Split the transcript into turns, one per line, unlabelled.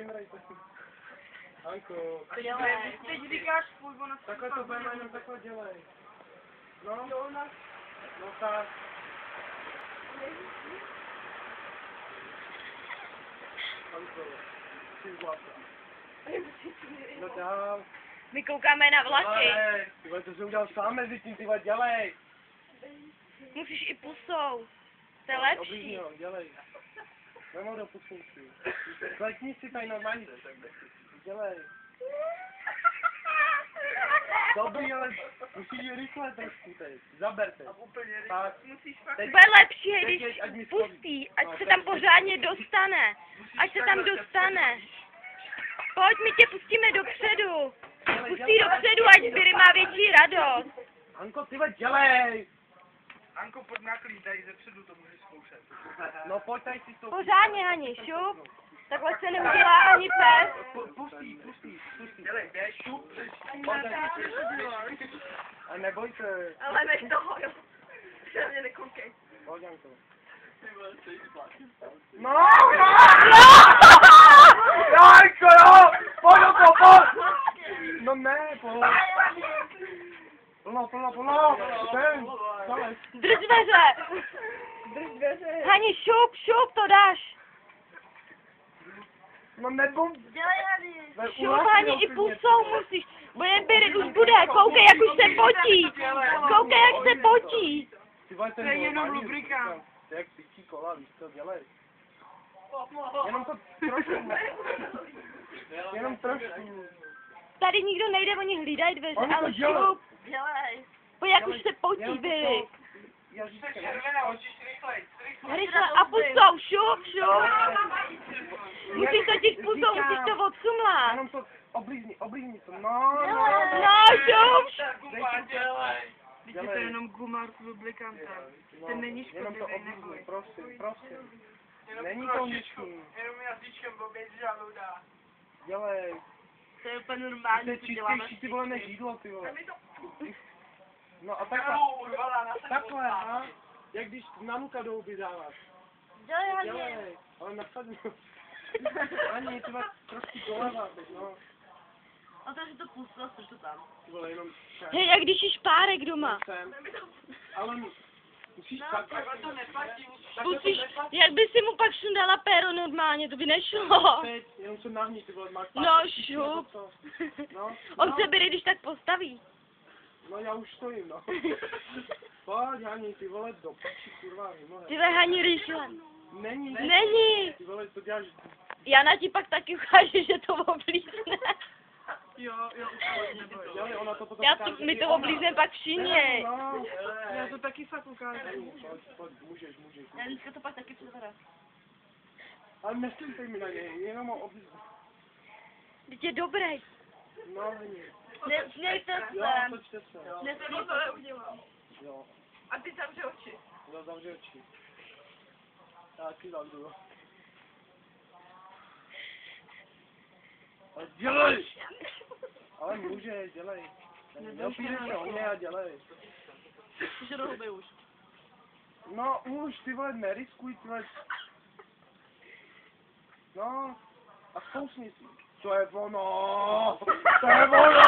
šimrej. Anko.
Teď říkáš fuj, ono se
Takhle to budeme jenom takhle dělej. No. No tak. Anko. Jsi zlata. No dál.
My koukáme na vlaky.
Ty vole, to jsem udělal sám mezi tím, ty vole, dělej.
Musíš i pusou. To je lepší.
Oblížni ho, dělej. Nemohu do pusouci. Kletni si tady normálně. Dělej. Dobrý, ale musíš rychle trošku teď. Zaberte. Tak. Teď,
Bude lepší,
teď
když
jeď, ať mi
pustí, ať
No,
se
teď
tam
pustí.
pořádně dostane. Ať se tam dostane. Pojď, my tě pustíme dopředu. Pustí dopředu, ať Zbyry má větší radost.
Anko, ty vole, dělej.
Anko, pojď na klíč, tady zepředu to můžeš zkoušet.
No pojď tady si to.
Pořádně, Hani, šup. Takhle se neudělá ani pes.
Pustí.
Dělej, běž, šup.
A neboj se.
Ale nech toho, jo. Se na mě nekoukej.
Pojď, Anko.
No!
Anko, jo! Pojď, Anko, pojď! No ne, pojď. Plno. Ten, zalez.
Drž dveře. Hani, šup, to dáš.
No nebo...
Dělej, Hany.
Šup, Hani, i pusou musíš. Bo jen Byry už bude. Koukej, jak už se potí. Koukej, jak se potí.
Ty vole, ten
To je jenom
normální
lubrikant.
lubrikant. To je jak pičí kola, víš co, dělej. Jenom to trošku. Jenom trošku.
Tady nikdo nejde, oni hlídají dveře,
Oni to
ale
dělají.
šup.
Dělej.
Pojď, jak už se potí,
Jenom
Byry.
Jazyčkem.
Červené, očiš rychlej.
Rychle a pusou, šup. Musíš totiž pusou, musíš to odsumlat.
Jenom to oblízni to. No.
No, šup.
Gumba, dělej.
Teď je to jenom guma s lubrikantem. Ten není
Jenom to
škodlivý,
oblízni,
neboj.
prosím. Není to ničím.
Jenom jazyčkem, bo běž žaluda.
Dělej.
To je úplně
To
normální,
je
co děláme.
čistější, ty vole, než jídlo, ty vole. No a takhle, a? Jak když na nuka do huby dáváš.
Dělej, Hany.
Dělej, ale nasadni. Ani, ty vole, trošku doleva teď, no.
A to, že to pustilo, co to tam.
Ty vole, jenom
Hej, jak když je špárek doma.
sem. Ale musíš takhle.
Musíš, jak by si mu pak sundala péro normálně, to by nešlo.
Teď, jenom se nahní, ty vole, máš
No,
pár-
šup.
No,
On se Byry, když tak postaví.
no já už stojím, no. Pojď, Hani, ty vole, do piči, kurva, vymole.
Ty ve Hani rychle.
Není. Ty vole, to děláš.
Jana ti pak taky ukáže, že to oblízne.
Jo, už neboj.
Dělej, ona to potom
My to oblízneme pak všichni.
No.
Já to taky fakt ukážu.
Pojď, můžeš.
Já dneska to pak taky převara.
Ale neslípej mi na něj, jenom ho oblízni.
Teď je dobrý.
No, není.
Nesmějte
Jo,
se.
točte se.
Nesmí to neudělám.
Jo,
A ty zavři oči.
zavři oči. Já taky zavřu. Ale dělej! Ale můžeš, dělej. Neopírej se o mě a dělej.
Že do huby už.
No už, ty vole, neriskuj, ty vole. No, a zkousni si. To je ono! To je ono!